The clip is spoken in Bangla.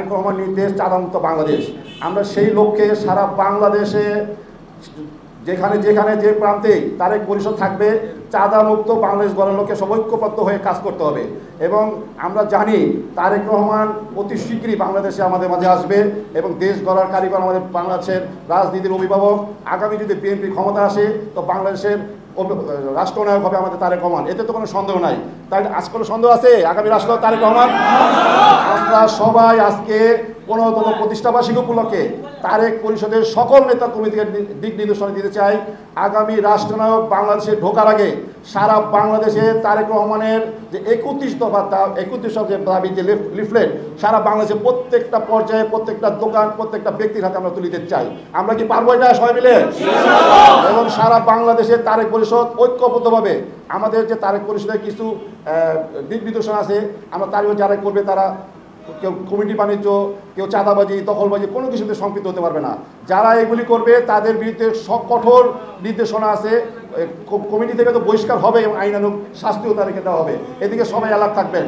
তারেক রহমান নির্দেশ চাঁদামুক্ত বাংলাদেশ। আমরা সেই লক্ষ্যে সারা বাংলাদেশে যেখানে যেখানে যে প্রান্তেই তারেক পরিষদ থাকবে চাঁদামুক্ত বাংলাদেশ গড়ার লক্ষ্যে সবাই ঐক্যবদ্ধ হয়ে কাজ করতে হবে। এবং আমরা জানি তারেক রহমান অতি শীঘ্রই বাংলাদেশে আমাদের মাঝে আসবে এবং দেশ গড়ার কারিগর আমাদের বাংলাদেশের রাজনীতির অভিভাবক। আগামী যদি বিএনপি ক্ষমতা আসে তো বাংলাদেশের রাষ্ট্রনায়ক হবে আমাদের তারেক রহমান, এতে তো কোনো সন্দেহ নাই। তাই আজ কোনো সন্দেহ আছে আগামী রাষ্ট্র তারেক রহমান? আমরা সবাই আজকে 15তম প্রতিষ্ঠাবার্ষিকী উপলক্ষে তারেক পরিষদের সকল নেতা কর্মীদের দিক নির্দেশনা দিতে চাই। আগামী রাষ্ট্রনায়ক বাংলাদেশে ঢোকার আগে সারা বাংলাদেশে তারেক রহমানের যে 31 দফা যে দাবি যে লিফলেট সারা বাংলাদেশে প্রত্যেকটা পর্যায়ে প্রত্যেকটা দোকান প্রত্যেকটা ব্যক্তির হাতে আমরা তুলে দিতে চাই। আমরা কি পারবো এটা সবাই মিলে? এবং সারা বাংলাদেশে তারেক পরিষদ ঐক্যবদ্ধভাবে আমাদের যে তারেক পরিষদের কিছু দিক নির্দেশনা আছে আমরা তার যারা করবে তারা কেউ কমিটি বাণিজ্য, কেউ চাঁদাবাজি, দখলবাজি কোনো কিছুতে সম্পৃক্ত হতে পারবে না। যারা এগুলি করবে তাদের বিরুদ্ধে কঠোর নির্দেশনা আছে। কমিটি থেকে তো বহিষ্কার হবে এবং আইনানুগ শাস্তিও তাদেরকে দেওয়া হবে। এদিকে সবাই অ্যালার্ট থাকবেন।